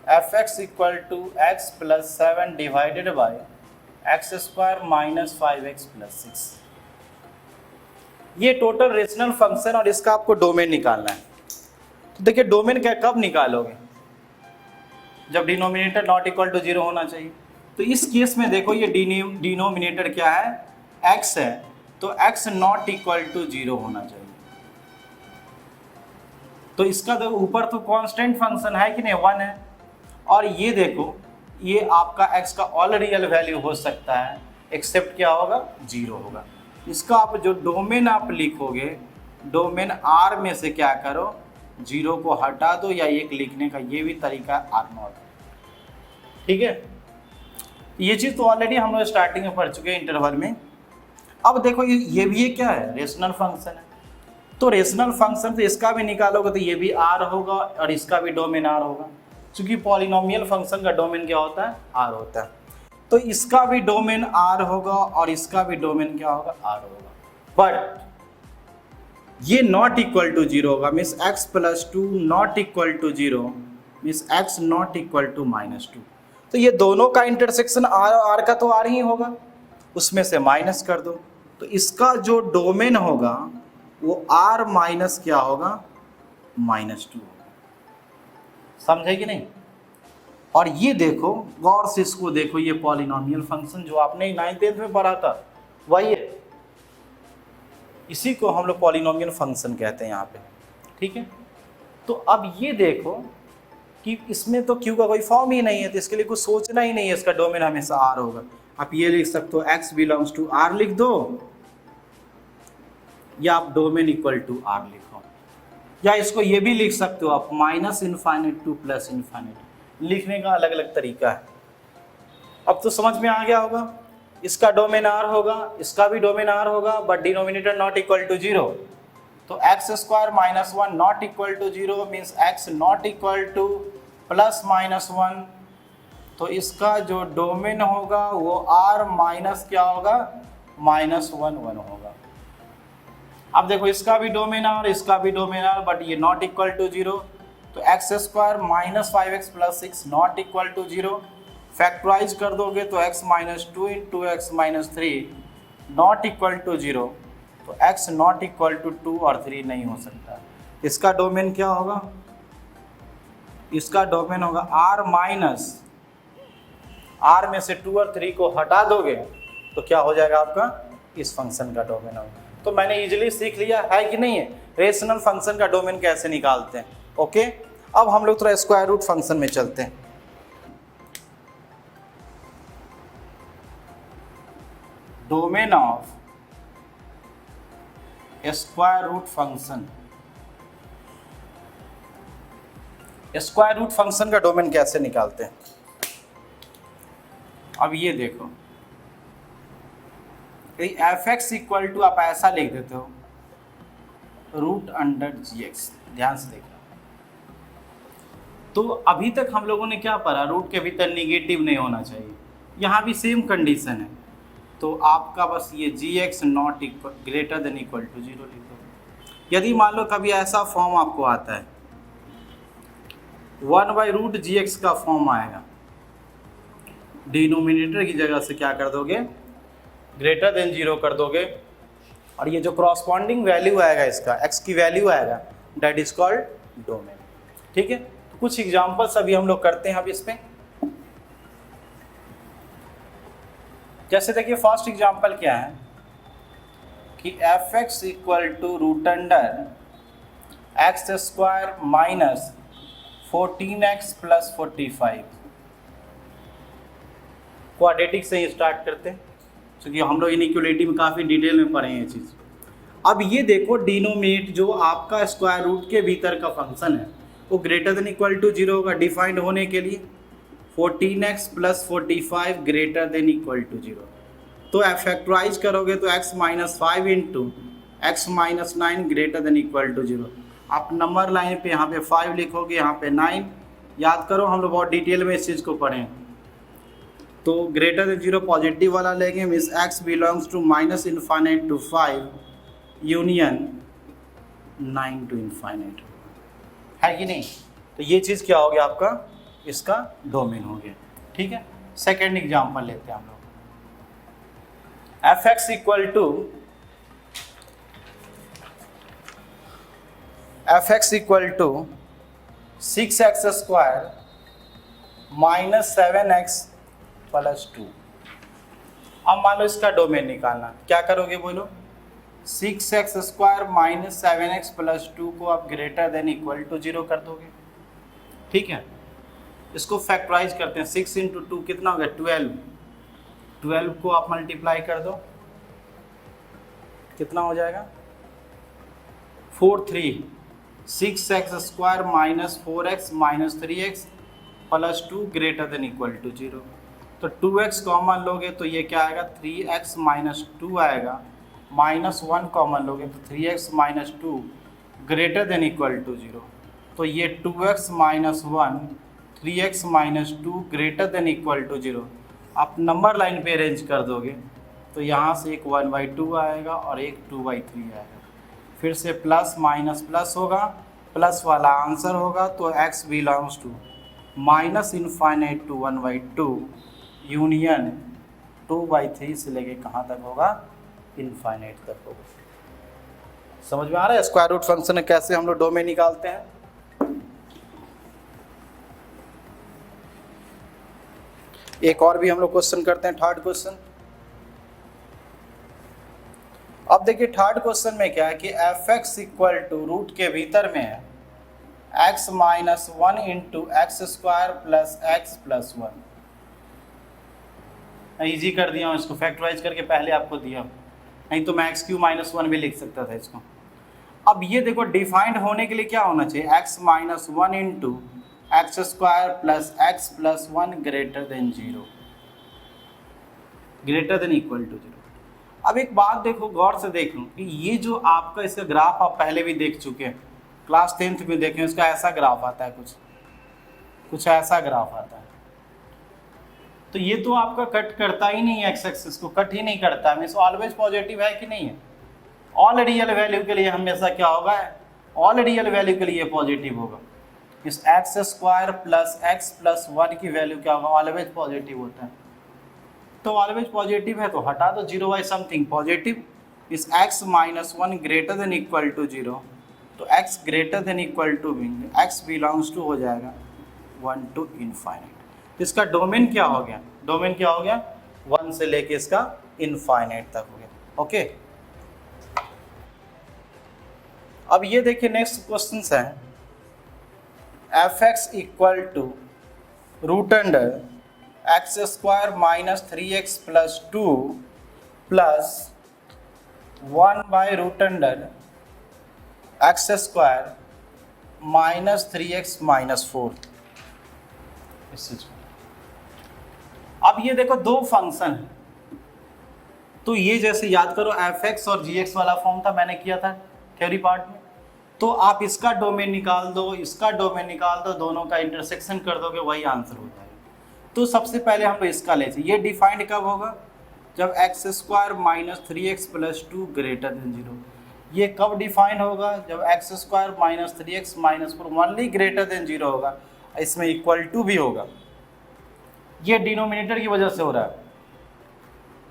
Speaker 1: f x equal to x plus 7 divided by x square minus 5x plus 6। ये टोटल रेशनल फंक्शन और इसका आपको डोमेन निकालना है। तो देखिए डोमेन क्या कब निकालोगे, जब denominator not equal to zero होना चाहिए। तो इस केस में देखो ये डिनोमिनेटर क्या है, x है, तो x not equal to zero होना चाहिए। तो इसका देखो ऊपर तो कांस्टेंट फंक्शन है कि नहीं, 1 है, और ये देखो ये आपका x का ऑल रियल वैल्यू हो सकता है एक्सेप्ट क्या होगा, जीरो होगा। इसका आप जो डोमेन आप लिखोगे, डोमेन R में से क्या करो, जीरो को हटा दो, या एक लिखने का ये भी तरीका R0, ठीक है। ये चीज़ तो ऑलरेडी हम लोग स्टार्टिंग में पढ़ चुके हैं इंटरवल में। अब देखो ये भी क्या है, रेशनल फंक्शन है। तो रेशनल फंक्शन से इसका भी निकालोगे तो ये भी R होगा और इसका भी डोमेन R होगा, क्योंकि पॉलिनोमियल फंक्शन का डोमेन क्या होता है, R होता है। तो इसका भी डोमेन R होगा और इसका भी डोमेन क्या होगा, R होगा। बट ये नॉट इक्वल टू जीरो होगा, means x plus 2 not equal to zero means x not equal to minus 2। तो ये दोनों का इंटरसेक्शन R का तो R ही होगा, उसमें से माइनस कर दो, तो इसका जो डोमेन होगा वो R माइनस क्या होगा, माइनस 2 होगा। समझे कि नहीं। और ये देखो गौर से इसको देखो, ये पॉलिनोमियल फंक्शन जो आपने 9th में पढ़ा था वही है, इसी को हम लोग पॉलिनोमियल फंक्शन कहते हैं यहाँ पे, ठीक है। तो अब ये देखो कि इसमें तो क्यू का कोई फॉर्म ही नहीं है, तो इसके लिए कुछ सोचना ही नहीं है, इसका डोमेन हमेशा R होगा। आप ये लिख सकते हो x बिलोंग्स टू R लिख दो, या आप डोमेन इक्वल टू R लिखो, या इसको ये भी लिख सकते हो आप minus infinite two plus infinite, लिखने का अलग अलग तरीका है। अब तो समझ में आ गया होगा, इसका डोमेन R होगा, इसका भी डोमेन R होगा, but denominator not equal to zero. तो x square minus 1 not equal to zero means x not equal to plus minus 1। तो इसका जो डोमेन होगा वो R माइनस क्या होगा, माइनस 1 होगा। अब देखो इसका भी डोमेन R, इसका भी डोमेन R, बट ये नॉट इक्वल टू जीरो। तो x square minus 5x plus 6 not equal to zero. Factorise कर दोगे तो x minus 2 into x minus 3 not equal to zero. तो x नॉट इक्वल टू 2 और 3 नहीं हो सकता। इसका डोमेन क्या होगा, इसका डोमेन होगा r माइनस, r में से 2 और 3 को हटा दोगे तो क्या हो जाएगा आपका, इस फंक्शन का डोमेन होगा। तो मैंने इजीली सीख लिया है कि नहीं है रेशनल फंक्शन का डोमेन कैसे निकालते हैं। ओके, अब हम लोग थोड़ा स्क्वायर रूट फंक्शन में चलते हैं। Domain of square root function, square root function का डोमेन कैसे निकालते हैं। अब ये देखो, एफ एक्स इक्वल टू आप ऐसा लिख देते हो रूट अंडर जी एक्स, ध्यान से देखना। तो अभी तक हम लोगों ने क्या पढ़ा, रूट के भीतर निगेटिव नहीं होना चाहिए, यहाँ भी सेम कंडीशन है। तो आपका बस ये G X not equal greater than equal to 0 लिखो। यदि मान लो कभी ऐसा फॉर्म आपको आता है 1/रूट जी एक्स का फॉर्म आएगा, डिनोमिनेटर की जगह से क्या कर दोगे, ग्रेटर देन 0 कर दोगे, और ये जो क्रॉसपॉन्डिंग वैल्यू आएगा इसका x की वैल्यू आएगा, दैट इज कॉल्ड डोमेन। ठीक है, तो कुछ एग्जांपल्स अभी हम लोग करते हैं अब इस पे। जैसे देखिए फर्स्ट एग्जांपल क्या है कि f x equal to root under x square minus 14x plus 45। Quadratic से ही स्टार्ट करते हैं क्योंकि हम लोग इनइक्वलिटी में काफ़ी डिटेल में पढ़े हैं ये चीज़। अब ये देखो डिनोमिनेट जो आपका स्क्वायर रूट के भीतर का फंक्शन है वो ग्रेटर देन इक्वल टू 0 होगा डिफाइंड होने के लिए। 14x plus 45 greater than equal to 0, तो फैक्टराइज करोगे तो x minus 5 into x minus 9 greater than equal to 0। आप नंबर लाइन पे यहाँ पे 5 लिखोगे, यहाँ पे 9। याद करो हम लोग बहुत डिटेल में इस चीज़ को पढ़ें। तो ग्रेटर देन 0 पॉजिटिव वाला लेंगे, means x belongs to minus infinite to 5 union 9 to infinite, है कि नहीं। तो ये चीज़ क्या हो गया आपका, इसका डोमेन हो गया। ठीक है, सेकेंड एग्जाम्पल लेते हैं हम लोग। F x equal to equal to 6x square minus 7x plus 2। अब मान लो इसका डोमेन निकालना, क्या करोगे बोलो, 6x square minus 7x plus 2 को आप ग्रेटर देन इक्वल टू 0 कर दोगे। ठीक है, इसको फैक्टराइज करते हैं। 6 इंटू 2 कितना हो गया, 12। 12 को आप मल्टीप्लाई कर दो, कितना हो जाएगा, 4 3। 6x square minus 4x minus 3x plus 2 greater than equal to 0। तो 2x कॉमन लोगे तो ये क्या आएगा, 3x माइनस 2 आएगा, माइनस 1 कॉमन लोगे तो 3x minus 2 greater than equal to 0। तो ये 2x minus 1 3x minus 2 greater than equal to 0 आप नंबर लाइन पे अरेंज कर दोगे तो यहाँ से एक 1/2 आएगा और एक 2/3 आएगा। फिर से प्लस माइनस प्लस होगा, प्लस वाला आंसर होगा, तो x belongs to minus infinite to 1/2 union 2/3 से लेके कहाँ तक होगा, इनफाइनाइट तक होगा। समझ में आ रहा है स्क्वायर रूट फंक्शन कैसे हम लोग डोमेन निकालते हैं। एक और भी हम लोग क्वेश्चन करते हैं, थर्ड क्वेश्चन। अब देखिए थर्ड क्वेश्चन में क्या है कि f x equal to root के भीतर में है x minus 1 into x square plus x plus 1। Easy कर दिया हूँ इसको, फैक्टराइज करके पहले आपको दिया, नहीं तो मैं x³ माइनस 1 भी लिख सकता था इसको। अब ये देखो डिफाइंड होने के लिए क्या होना चाहिए, x minus 1 into x square plus x plus 1 greater than 0, greater than equal to 0। अब एक बात देखो, गौर से देखो कि ये जो आपका इसका ग्राफ आप पहले भी देख चुके हैं, क्लास 10th में देखें, इसका ऐसा ग्राफ आता है, कुछ ऐसा ग्राफ आता है। तो ये तो आपका कट करता ही नहीं है, एक्स एक्सिस को कट ही नहीं करता, मीन्स ऑलवेज पॉजिटिव है कि नहीं है। ऑल रियल वैल्यू के लिए हमेशा क्या होगा, ऑल रियल वैल्यू के लिए पॉजिटिव होगा। इस x square plus x plus 1 की वैल्यू क्या होगा, ऑलवेज पॉजिटिव होता है। तो ऑलवेज पॉजिटिव है तो हटा दो 0 बाई समथिंग पॉजिटिव। इस x minus 1 greater than equal to 0, तो x greater than equal to x belongs to हो जाएगा 1 टू इनफाइनाइट। इसका डोमेन क्या हो गया, डोमेन क्या हो गया, 1 से लेके इसका इनफाइनाइट तक हो गया। ओके, अब ये देखिए नेक्स्ट क्वेश्चन है, f x equal to root under x square minus 3x plus 2 plus 1 by root under x square minus 3x minus 4। इस चीज को अब ये देखो दो फंक्शन है, तो ये जैसे याद करो एफ एक्स और जी एक्स वाला फॉर्म था, मैंने किया था थ्योरी पार्ट में। तो आप इसका डोमेन निकाल दो, इसका डोमेन निकाल दो, दोनों का इंटरसेक्शन कर दोगे, वही आंसर हो जाएगा। तो सबसे पहले हम लोग इसका लेते हैं, ये डिफाइंड कब होगा, जब x square minus 3x plus 2 greater than 0। ये कब डिफाइंड होगा, जब x square minus 3x minus 4 only greater than 0 होगा, इसमें इक्वल टू भी होगा। ये डिनोमिनेटर की वजह से हो रहा है,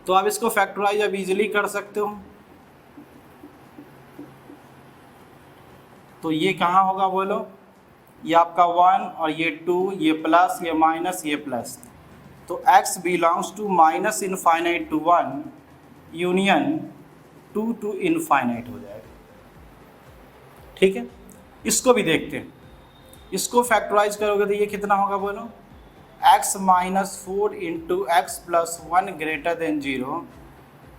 Speaker 1: तो आप इसको फैक्टराइज अब इजीली कर सकते हो। तो ये कहाँ होगा बोलो, ये आपका 1 और ये 2, ये प्लस, ये माइनस, ये प्लस। तो x belongs to minus infinite to 1 union 2 to infinite हो जाएगा। ठीक है, इसको भी देखते हैं, इसको फैक्टराइज करोगे तो ये कितना होगा बोलो, x minus 4 into x plus 1 greater than 0।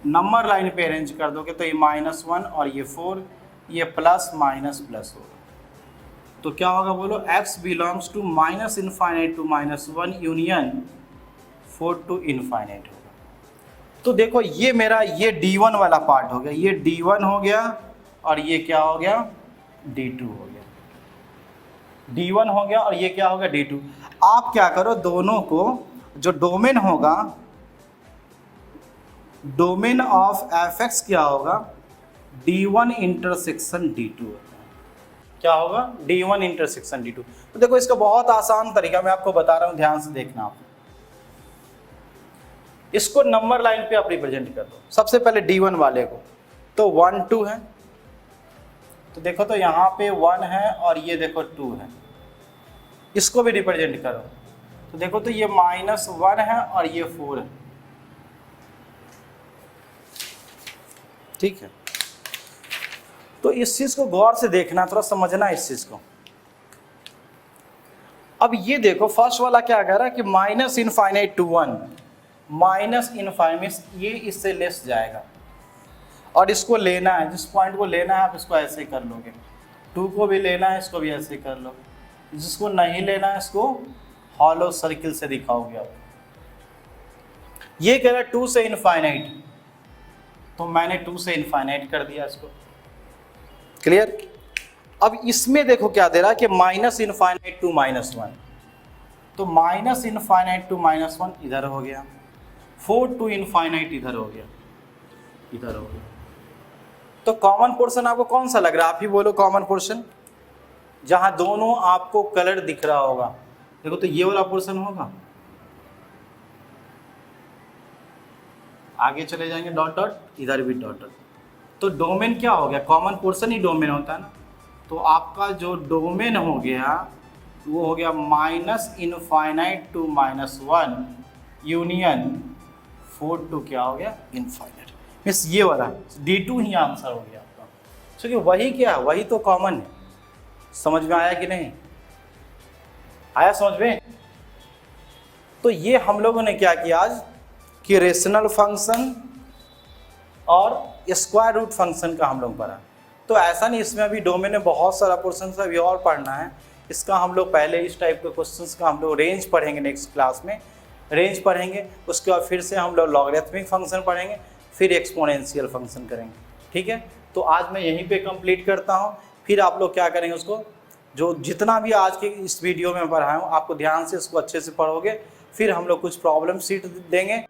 Speaker 1: Number line पे अरेंज कर दोगे तो ये -1 और ये 4, ये प्लस माइनस प्लस होगा। तो क्या होगा बोलो, x belongs to minus infinite to -1 union 4 to infinite होगा। तो देखो ये मेरा ये D1 वाला पार्ट हो गया, ये D1 हो गया और ये क्या हो गया, D2 हो गया। D1 हो गया और ये क्या हो गया, D2। आप क्या करो, दोनों को जो डोमेन होगा, डोमेन ऑफ एफ एक्स क्या होगा, D1 इंटरसेक्शन D2 होता है। क्या होगा, D1 इंटरसेक्शन D2। तो देखो इसका बहुत आसान तरीका मैं आपको बता रहा हूँ, ध्यान से देखना आप। इसको नंबर लाइन पे आप रिप्रेजेंट कर दो, सबसे पहले D1 वाले को, तो 1 2 है, तो देखो तो यहाँ पे 1 है और ये देखो 2 है। इसको भी रिप्रेजेंट करो, तो देखो तो ये -1 है और ये 4 है। ठीक है, तो इस चीज को गौर से देखना, थोड़ा समझना इस चीज को। अब ये देखो फर्स्ट वाला क्या कह रहा है कि minus infinite to 1, minus infinite, ये इससे लेस जाएगा और इसको लेना है, जिस पॉइंट को लेना है आप इसको ऐसे कर लोगे, 2 को भी लेना है, इसको भी ऐसे कर लो, जिसको नहीं लेना है इसको हॉलो सर्किल से दिखाओगे आप। ये कह रहा है 2 से इनफाइनाइट, तो मैंने 2 से इनफाइनाइट कर दिया इसको। क्लियर। अब इसमें देखो क्या दे रहा है कि माइनस इनफाइनाइट टू -1, तो माइनस इनफाइनाइट टू -1 इधर हो गया, 4 टू इनफाइनाइट इधर हो गया, इधर हो गया। तो कॉमन पोर्शन आपको कौन सा लग रहा है, आप ही बोलो कॉमन पोर्शन, जहां दोनों आपको कलर दिख रहा होगा। देखो तो ये वाला पोर्शन होगा, आगे चले जाएंगे डॉट डॉट, इधर भी डॉट डॉट। तो डोमेन क्या हो गया, कॉमन पोर्शन ही डोमेन होता है ना। तो आपका जो डोमेन हो गया वो हो गया minus infinite to -1 union 4 to क्या हो गया, इनफाइनाइट। मीन्स ये वाला D2 ही आंसर हो गया आपका, क्योंकि वही क्या है, वही तो कॉमन है। समझ में आया कि नहीं आया, समझ में। तो ये हम लोगों ने क्या किया आज कि रेशनल फंक्शन और स्क्वायर रूट फंक्शन का हम लोग पढ़ा। तो ऐसा नहीं, इसमें अभी डोमेन में बहुत सारा पोर्शन अभी और पढ़ना है। इसका हम लोग पहले इस टाइप के क्वेश्चंस का हम लोग रेंज पढ़ेंगे, नेक्स्ट क्लास में रेंज पढ़ेंगे। उसके बाद फिर से हम लोग लॉगरिथमिक फंक्शन पढ़ेंगे, फिर एक्सपोनेंशियल फंक्शन करेंगे। ठीक है, तो आज मैं यहीं पे कंप्लीट करता हूँ। फिर आप लोग क्या करेंगे, उसको जो जितना भी आज के इस वीडियो में पढ़ाया हूँ आपको ध्यान से इसको अच्छे से पढ़ोगे, फिर हम लोग कुछ प्रॉब्लम सीट देंगे।